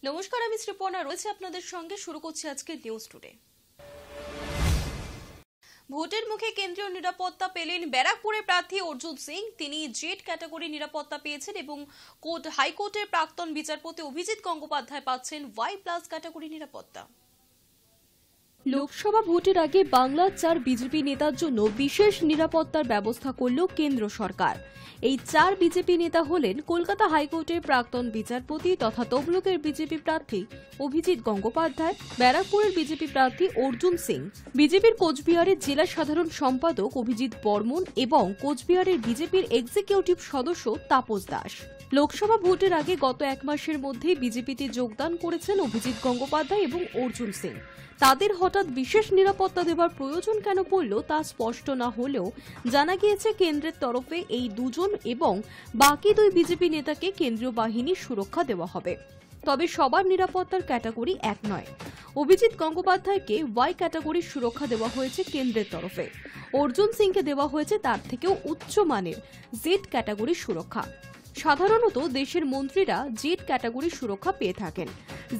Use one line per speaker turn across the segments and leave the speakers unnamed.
নমস্কার, আমি শ্রীপর্ণা রয়েছে আপনাদের সঙ্গে। শুরু করছি আজকে নিউজ টুডে। ভোটের মুখে কেন্দ্রীয় নিরাপত্তা পেলেন ব্যারাকপুরের প্রার্থী অর্জুন সিং। তিনি জেড ক্যাটাগরি নিরাপত্তা পেয়েছেন এবং হাইকোর্টের প্রাক্তন বিচারপতি অভিজিৎ গঙ্গোপাধ্যায় পাচ্ছেন Y+ ক্যাটাগরি নিরাপত্তা।
লোকসভা ভোটের আগে বাংলার 4 বিজেপি নেতার জন্য বিশেষ নিরাপত্তার ব্যবস্থা করল কেন্দ্র সরকার। এই 4 বিজেপি নেতা হলেন কলকাতা হাইকোর্টের প্রাক্তন বিচারপতি তথা তমলুকের বিজেপি প্রার্থী অভিজিৎ গঙ্গোপাধ্যায়, ব্যারাকপুরের বিজেপি প্রার্থী অর্জুন সিং, বিজেপির কোচবিহারের জেলা সাধারণ সম্পাদক অভিজিৎ বর্মন এবং কোচবিহারের বিজেপির এক্সিকিউটিভ সদস্য তাপস দাস। লোকসভা ভোটের আগে গত 1 মাসের মধ্যে বিজেপিতে যোগদান করেছেন অভিজিৎ গঙ্গোপাধ্যায় এবং অর্জুন সিং। তাদের হঠাৎ বিশেষ নিরাপত্তা দেওয়ার প্রয়োজন কেন পড়ল তা স্পষ্ট না হলেও জানা গিয়েছে কেন্দ্রের তরফে এই দুজন এবং বাকি 2 বিজেপি নেতাকে কেন্দ্রীয় বাহিনীর সুরক্ষা দেওয়া হবে। তবে সবার নিরাপত্তার ক্যাটাগরি এক নয়। অভিজিৎ গঙ্গোপাধ্যায়কে Y ক্যাটাগরির সুরক্ষা দেওয়া হয়েছে কেন্দ্রের তরফে। অর্জুন সিংকে দেওয়া হয়েছে তার থেকেও উচ্চমানের Z ক্যাটাগরির সুরক্ষা। সাধারণত দেশের মন্ত্রীরা জেড ক্যাটাগরির সুরক্ষা পেয়ে থাকেন।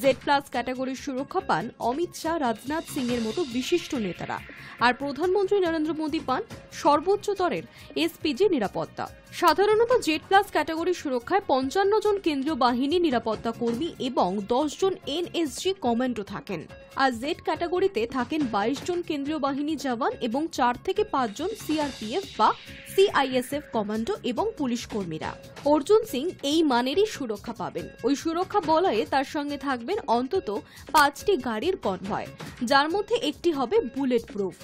Z+ ক্যাটাগরির সুরক্ষা পান অমিত শাহ, রাজনাথ সিং এর মতো বিশিষ্ট নেতারা। আর প্রধানমন্ত্রী নরেন্দ্র মোদী পান সর্বোচ্চ স্তরের SPG নিরাপত্তা। সাধারণত Z+ ক্যাটাগরির সুরক্ষায় 55 জন কেন্দ্রীয় বাহিনী নিরাপত্তা কর্মী এবং 10 জন NSG কমান্ডো থাকেন। আর Z ক্যাটাগরিতে থাকেন 22 জন কেন্দ্রীয় বাহিনী জওয়ান এবং 4 থেকে 5 জন CRPF বা CISF কমান্ডো এবং পুলিশ কর্মীরা। অর্জুন সিং এই মানেরই সুরক্ষা পাবেন। ওই সুরক্ষা বলয়ে তার সঙ্গে থাকবেন অন্তত 5টি গাড়ির কনভয়, যার মধ্যে একটি হবে বুলেট প্রুফ।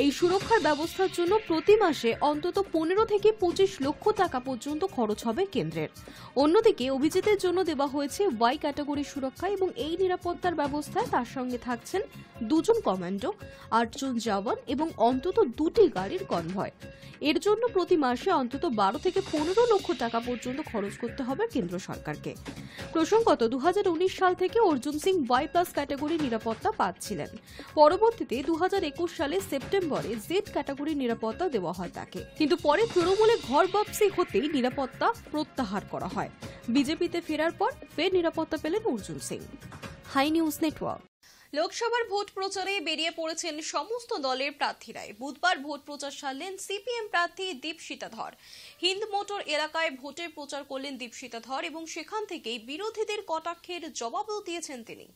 এই সুরক্ষার ব্যবস্থার জন্য প্রতি মাসে অন্তত 15 থেকে 25 লক্ষ টাকা পর্যন্ত খরচ হবে কেন্দ্রের। অন্যদিকে অভিজিতের জন্য দেওয়া হয়েছে Y ক্যাটাগরি সুরক্ষা এবং এই নিরাপত্তার ব্যবস্থায় তার সঙ্গে থাকছেন 2 জন কমান্ডো, 8 জন জওয়ান এবং অন্তত 2টি গাড়ির কনভয়। এর জন্য প্রতি মাসে অন্তত 12 থেকে 15 লক্ষ টাকা পর্যন্ত খরচ করতে হবে কেন্দ্র সরকারকে। প্রসঙ্গত 2019 সাল থেকে অর্জুন সিং Y+ ক্যাটাগরি নিরাপত্তা পাচ্ছিলেন। পরবর্তীতে 2021 সালে সেপ্টেম্বরে Z ক্যাটাগরি নিরাপত্তা দেওয়া হয় তাকে, কিন্তু পরে তৃণমূলে ঘর বাপসি হতেই নিরাপত্তা প্রত্যাহার করা হয়। বিজেপিতে ফেরার পর ফের নিরাপত্তা পেলেন Arjun Singh. Hi news Network.
লোকসভার ভোট প্রচারে বেরিয়ে পড়েছেন সমস্ত দলের প্রার্থীরাই। বুধবার ভোট প্রচার সারলেন CPM প্রার্থী দীপশিতা ধর। হিন্দ মোটর এলাকায় ভোটের প্রচার করলেন দীপশিতা ধর এবং সেখান থেকেই বিরোধীদের কটাক্ষের জবাবও দিয়েছেন তিনি।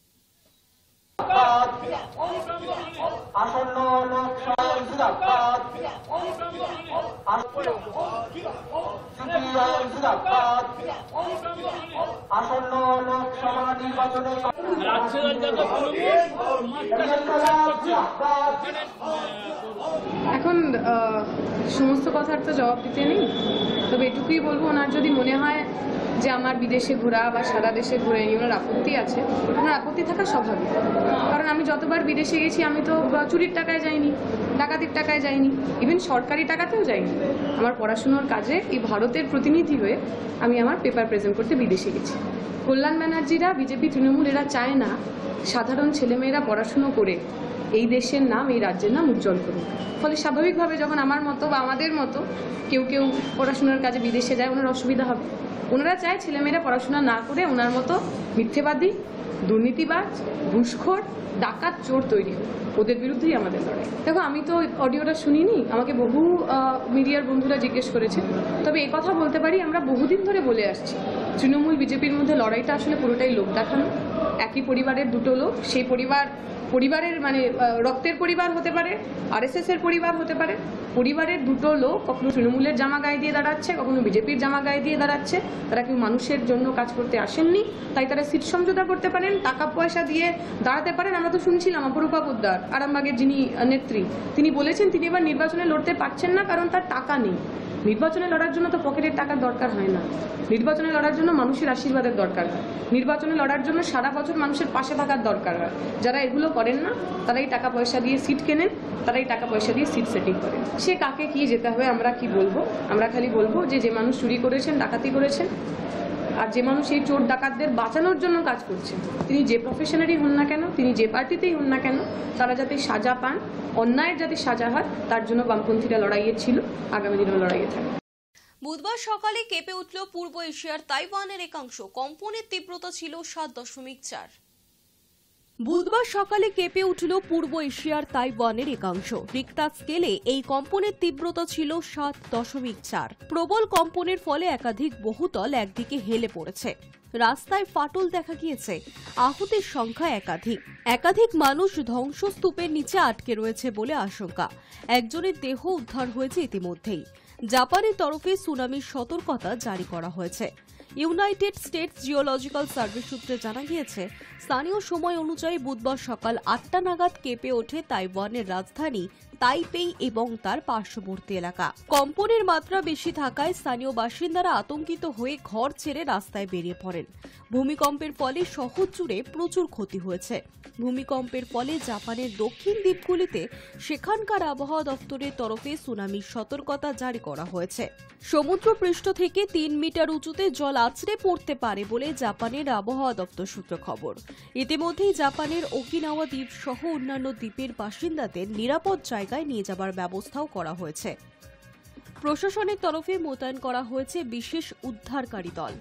আসন্ন লোকসভা নির্বাচনে
এখন সমস্ত কথার তো জবাব দিতে নেই, তবে এটুকুই বলবো, ওনার যদি মনে হয় যে আমার বিদেশে ঘোরা বা সারা দেশে ঘুরে নিয়ে ওনার আপত্তি আছে, ওনার আপত্তি থাকা স্বাভাবিক। কারণ আমি যতবার বিদেশে গেছি আমি তো চুরির টাকায় যাইনি, ডাকাতির টাকায় যাইনি, ইভেন সরকারি টাকাতেও যাইনি। আমার পড়াশুনোর কাজে এই ভারতের প্রতিনিধি হয়ে আমি আমার পেপার প্রেজেন্ট করতে বিদেশে গেছি। কল্যাণ ব্যানার্জিরা, বিজেপি, তৃণমূল এরা চায় না সাধারণ ছেলেমেয়েরা পড়াশুনো করে এই দেশের নাম, এই রাজ্যের নাম উজ্জ্বল করুক। ফলে স্বাভাবিকভাবে যখন আমার মতো বা আমাদের মতো কেউ কেউ পড়াশোনার কাজে বিদেশে যায়, ওনার অসুবিধা হবে। ওনারা চায় ছেলেমেয়েরা পড়াশোনা না করে ওনার মতো মিথ্যেবাদী, দুর্নীতিবাজ, ঘুষখোর, ডাকাত, চোর তৈরি হোক। ওদের বিরুদ্ধেই আমাদের লড়াই। দেখো, আমি তো অডিওটা শুনিনি, আমাকে বহু মিডিয়ার বন্ধুরা জিজ্ঞেস করেছে। তবে এই কথা বলতে পারি, আমরা বহুদিন ধরে বলে আসছি তৃণমূল বিজেপির মধ্যে লড়াইটা আসলে পুরোটাই লোক দেখানো। একই পরিবারের দুটো লোক, সেই পরিবারের মানে রক্তের পরিবার হতে পারে, RSS এর পরিবার হতে পারে, পরিবারের দুটো লোক কখনো তৃণমূলের জামা গায়ে দিয়ে দাঁড়াচ্ছে, কখনো বিজেপির জামা গায়ে দিয়ে দাঁড়াচ্ছে। তারা কেউ মানুষের জন্য কাজ করতে আসেননি, তাই তারা সিট সমঝোতা করতে পারেন, টাকা পয়সা দিয়ে দাঁড়াতে পারেন। আমরা তো শুনছিলাম অপরূপা পোদ্দার, আরামবাগের যিনি নেত্রী, তিনি বলেছেন তিনি এবার নির্বাচনে লড়তে পারছেন না কারণ তার টাকা নেই। নির্বাচনে লড়ার জন্য তো পকেটের টাকার দরকার হয় না, নির্বাচনে লড়ার জন্য মানুষের আশীর্বাদের দরকার হয়, নির্বাচনে লড়ার জন্য সারা বছর মানুষের পাশে থাকার দরকার হয়। যারা এগুলো করেন না তারাই টাকা পয়সা দিয়ে সিট কেনেন, তারাই টাকা পয়সা দিয়ে সিট সেটিং করেন। সে কাকে কি যেতে হবে আমরা কি বলবো, আমরা খালি বলবো যে মানুষ চুরি করেছেন, ডাকাতি করেছেন, আর যে মানুষ এই চোর ডাকাতদের বাঁচানোর জন্য কাজ করছেন, তিনি যে প্রফেশনেরই হন না কেন, তিনি যে পার্টিতেই হন না কেন, তারা যাতে সাজা পান, অন্যায়ের যাতে সাজা হয়, তার জন্য বামপন্থীরা লড়াইয়ে ছিল, আগামী দিনেও লড়াইয়ে থাকবে।
বুধবার সকালে কেঁপে উঠল পূর্ব এশিয়ার তাইওয়ানের একাংশ। কম্পনের তীব্রতা ছিল 7.4।
বুধবার সকালে কেঁপে উঠল পূর্ব এশিয়ার তাইওয়ানের একাংশ। রিক্টার স্কেলে এই কম্পনের তীব্রতা ছিল 7.4। প্রবল কম্পনের ফলে একাধিক বহুতল একদিকে হেলে পড়েছে। রাস্তায় ফাটল দেখা গিয়েছে। আহতের সংখ্যা একাধিক মানুষ ধ্বংসস্তূপের নিচে আটকে রয়েছে বলে আশঙ্কা। একজনের দেহ উদ্ধার হয়েছে ইতিমধ্যেই। জাপানের তরফে সুনামির সতর্কতা জারি করা হয়েছে। ইউনাইটেড স্টেটস জিওলজিক্যাল সার্ভে সূত্রে জানা গিয়েছে, স্থানীয় সময় অনুযায়ী বুধবার সকাল 8টা নাগাদ কেঁপে ওঠে তাইওয়ানের রাজধানী তাইপেই এবং তার পার্শ্ববর্তী এলাকা। কম্পনের মাত্রা বেশি থাকায় স্থানীয় বাসিন্দারা আতঙ্কিত হয়ে ঘর ছেড়ে রাস্তায় বেরিয়ে পড়েন। ভূমিকম্পের ফলে শহর জুড়ে প্রচুর ক্ষতি হয়েছে। ভূমিকম্পের ফলে জাপানের দক্ষিণ দ্বীপগুলিতে সেখানকার আবহাওয়া দপ্তরের তরফে সুনামির সতর্কতা জারি করা হয়েছে। সমুদ্রপৃষ্ঠ থেকে 3 মিটার উঁচুতে জল আছড়ে পড়তে পারে বলে জাপানের আবহাওয়া দপ্তর সূত্রে খবর। ইতিমধ্যেই জাপানের ওকিনাওয়া দ্বীপ সহ অন্যান্য দ্বীপের বাসিন্দাদের নিরাপদ জায়গায় নিয়ে যাবার ব্যবস্থাও করা হয়েছে। প্রশাসনের তরফে মোতায়েন করা হয়েছে বিশেষ উদ্ধারকারী দল।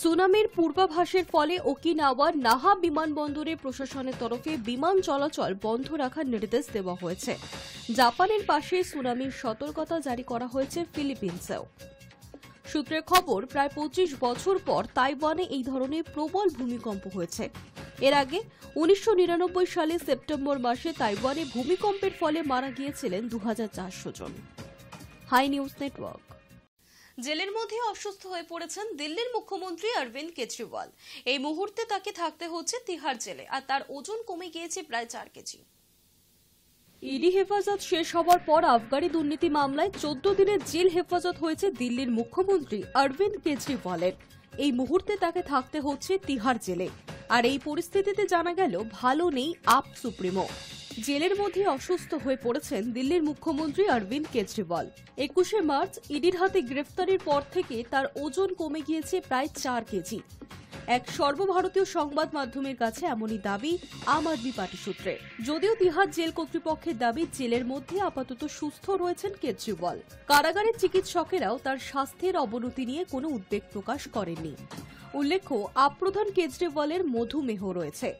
সুনামির পূর্বাভাসের ফলে ওকিনাওয়ার নাহা বিমানবন্দরে প্রশাসনের তরফে বিমান চলাচল বন্ধ রাখার নির্দেশ দেওয়া হয়েছে। জাপানের পাশে সুনামির সতর্কতা জারি করা হয়েছে ফিলিপিন্সেও। সূত্রের খবর, প্রায় 25 বছর পর তাইওয়ানে এই ধরনের প্রবল ভূমিকম্প হয়েছে। এর আগে 1999 সালে সেপ্টেম্বর মাসে তাইওয়ানে ভূমিকম্পের ফলে মারা গিয়েছিলেন 2400 জন। High news network.
জেলের মধ্যে অসুস্থ হয়ে পড়েছেন দিল্লির মুখ্যমন্ত্রী অরবিন্দ কেজরিওয়াল। এই মুহূর্তে তাকে থাকতে হচ্ছে তিহার জেলে, আর তার ওজন কমে গিয়েছে প্রায় 4 কেজি।
ইডি হেফাজত শেষ হওয়ার পর আবগারি দুর্নীতি মামলায় 14 দিনের জেল হেফাজত হয়েছে দিল্লির মুখ্যমন্ত্রী অরবিন্দ কেজরিওয়ালের। এই মুহূর্তে তাকে থাকতে হচ্ছে তিহার জেলে। আর এই পরিস্থিতিতে জানা গেল ভালো নেই আপ সুপ্রিমো। জেলের মধ্যে অসুস্থ হয়ে পড়েছেন দিল্লির মুখ্যমন্ত্রী অরবিন্দ কেজরিওয়াল। 21শে মার্চ ইডির হাতে গ্রেফতারির পর থেকে তার ওজন কমে গিয়েছে প্রায় 4 কেজি। এক সর্বভারতীয় সংবাদ মাধ্যমের কাছে এমনই দাবি আম আদমি পার্টি সূত্রে। যদিও তিহার জেল কর্তৃপক্ষের দাবি, জেলের মধ্যে আপাতত সুস্থ রয়েছেন কেজরিওয়াল। কারাগারের চিকিৎসকেরাও তার স্বাস্থ্যের অবনতি নিয়ে কোনো উদ্বেগ প্রকাশ করেননি। উল্লেখ্য, প্রধান কেজরিওয়ালের মধুমেহ রয়েছে।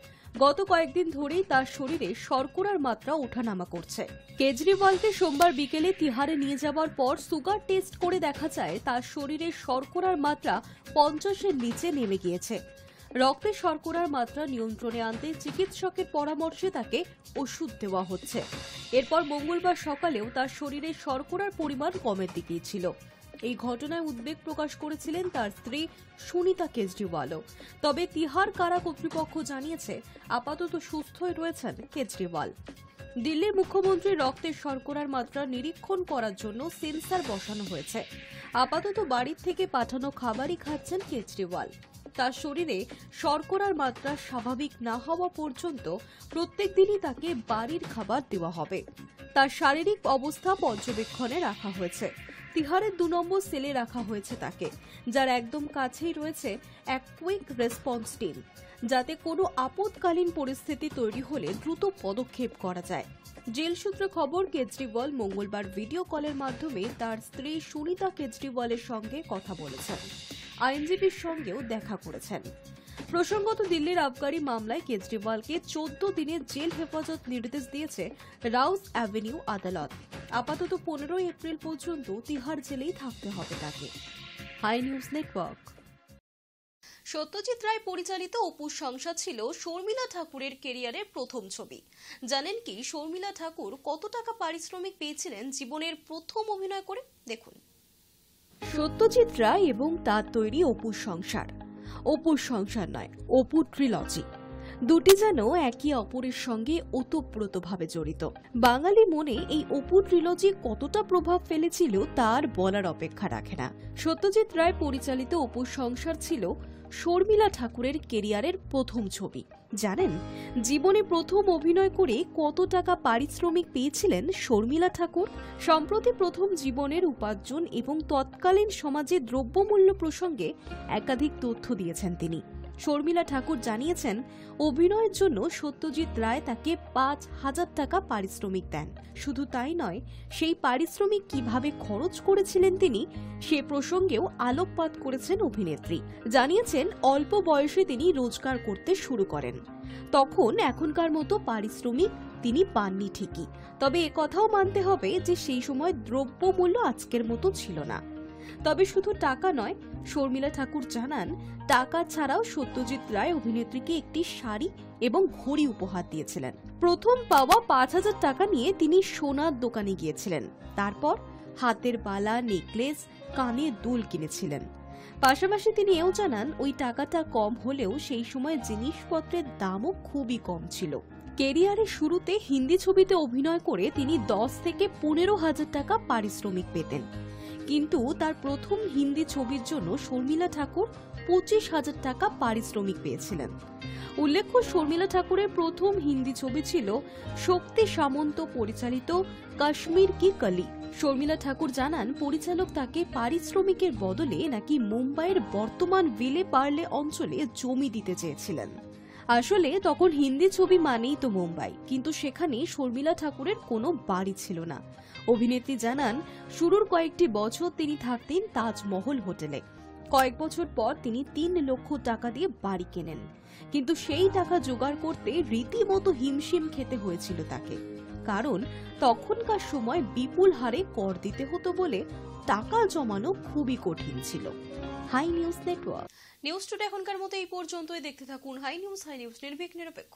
গত কয়েকদিন ধরেই তার শরীরে শর্করার মাত্রা ওঠানামা করছে। কেজরিওয়ালকে সোমবার বিকেলে তিহারে নিয়ে যাওয়ার পর সুগার টেস্ট করে দেখা যায় তার শরীরে শর্করার মাত্রা 50-এর নিচে নেমে গিয়েছে। রক্তে শর্করার মাত্রা নিয়ন্ত্রণে আনতে চিকিৎসকের পরামর্শে তাকে ওষুধ দেওয়া হচ্ছে। এরপর মঙ্গলবার সকালেও তার শরীরে শর্করার পরিমাণ কমের দিকেই ছিল। এই ঘটনায় উদ্বেগ প্রকাশ করেছিলেন তার স্ত্রী সুনিতা কেজরিওয়ালও। তবে তিহার কারা কর্তৃপক্ষ জানিয়েছে আপাতত সুস্থই রয়েছেন কেজরিওয়াল। দিল্লির মুখ্যমন্ত্রীর রক্তের শর্করার মাত্রা নিরীক্ষণ করার জন্য সেন্সর বসানো হয়েছে। আপাতত বাড়ির থেকে পাঠানো খাবারই খাচ্ছেন কেজরিওয়াল। তার শরীরে শর্করার মাত্রা স্বাভাবিক না হওয়া পর্যন্ত প্রত্যেক দিনই তাকে বাড়ির খাবার দেওয়া হবে। তার শারীরিক অবস্থা পর্যবেক্ষণে রাখা হয়েছে। তিহারের 2 নম্বর সেলে রাখা হয়েছে তাকে, যার একদম কাছেই রয়েছে এক কুইক রেসপন্স টিম, যাতে কোনো আপৎকালীন পরিস্থিতি তৈরি হলে দ্রুত পদক্ষেপ করা যায়। জেল সূত্রে খবর, কেজরিওয়াল মঙ্গলবার ভিডিও কলের মাধ্যমে তার স্ত্রী সুনিতা কেজরিওয়ালের সঙ্গে কথা বলেছেন। আইনজীবীর সঙ্গেও দেখা করেছেন। প্রসঙ্গত, দিল্লির আবগারি মামলায় কেজরিওয়ালকে 14 দিনের জেল হেফাজত নির্দেশ দিয়েছে রাউস অ্যাভিনিউ আদালত। আপাতত 15 এপ্রিল পর্যন্ত তিহার জেলেই থাকতে হবে তাকে। High news network.
Satyajit Ray পরিচালিত অপুর সংসার ছিল শর্মিলা ঠাকুরের কেরিয়ারের প্রথম ছবি। জানেন কি শর্মিলা ঠাকুর কত টাকা পারিশ্রমিক পেয়েছিলেন জীবনের প্রথম অভিনয় করে? দেখুন।
সত্যজিৎ রায় এবং তার তৈরি অপুর সংসার। অপুর সংসার নয়, অপু ট্রিলজি। দুটি যেন একে অপরের সঙ্গে ওতপ্রোতভাবে জড়িত। বাঙালি মনে এই অপু ট্রিলজি কতটা প্রভাব ফেলেছিল তার বলার অপেক্ষা রাখে না। সত্যজিৎ রায় পরিচালিত অপুর সংসার ছিল শর্মিলা ঠাকুরের কেরিয়ারের প্রথম ছবি। জানেন জীবনে প্রথম অভিনয় করে কত টাকা পারিশ্রমিক পেয়েছিলেন শর্মিলা ঠাকুর? সম্প্রতি প্রথম জীবনের উপার্জন এবং তৎকালীন সমাজে দ্রব্যমূল্য প্রসঙ্গে একাধিক তথ্য দিয়েছেন তিনি। শর্মিলা ঠাকুর জানিয়েছেন, অভিনয়ের জন্য সত্যজিৎ রায় তাকে 5,000 টাকা পারিশ্রমিক দেন। শুধু তাই নয়, সেই পারিশ্রমিক কিভাবে খরচ করেছিলেন তিনি সে প্রসঙ্গেও আলোকপাত করেছেন অভিনেত্রী। জানিয়েছেন, অল্প বয়সে তিনি রোজগার করতে শুরু করেন। তখন এখনকার মতো পারিশ্রমিক তিনি পাননি ঠিকই, তবে একথাও মানতে হবে যে সেই সময় দ্রব্যমূল্য আজকের মতো ছিল না। তবে শুধু টাকা নয়, শর্মিলা ঠাকুর জানান, টাকা ছাড়াও সত্যজিৎ রায় অভিনেত্রীকে একটি শাড়ি এবং ঘড়ি উপহার দিয়েছিলেন। প্রথম পাওয়া 5,000 টাকা নিয়ে তিনি সোনার দোকানে গিয়েছিলেন। তারপর হাতের বালা, নেকলেস, কানের দুল কিনেছিলেন। পাশাপাশি তিনি এও জানান, ওই টাকাটা কম হলেও সেই সময় জিনিসপত্রের দামও খুবই কম ছিল। কেরিয়ারের শুরুতে হিন্দি ছবিতে অভিনয় করে তিনি 10 থেকে 15,000 টাকা পারিশ্রমিক পেতেন, কিন্তু তার প্রথম হিন্দি ছবির জন্য শর্মিলা ঠাকুর 25,000 টাকা পারিশ্রমিক পেয়েছিলেন। উল্লেখ্য, শর্মিলা ঠাকুরের প্রথম হিন্দি ছবি ছিল শক্তি সামন্ত পরিচালিত কাশ্মীর কি কলি। শর্মিলা ঠাকুর জানান, পরিচালক তাকে পারিশ্রমিকের বদলে নাকি মুম্বাইয়ের বর্তমান ভিলে পার্লে অঞ্চলে জমি দিতে চেয়েছিলেন। আসলে তখন হিন্দি ছবি মানেই তো মুম্বাই, কিন্তু সেখানে শর্মিলা ঠাকুরের কোনো বাড়ি ছিল না। অভিনেত্রী জানান, শুরুর কয়েকটি বছর তিনি থাকতেন তাজমহল হোটেলে। কয়েক বছর পর তিনি 3 লক্ষ টাকা দিয়ে বাড়ি কেনেন, কিন্তু সেই টাকা জোগাড় করতে রীতিমতো হিমশিম খেতে হয়েছিল তাকে, কারণ তখনকার সময় বিপুল হারে কর দিতে হতো বলে টাকা জমানো খুবই কঠিন ছিল। Hi news Network.
News Today এখনকার মতো এই পর্যন্তই। দেখতে থাকুন হাই নিউজ নির্ভীক নিরপেক্ষ।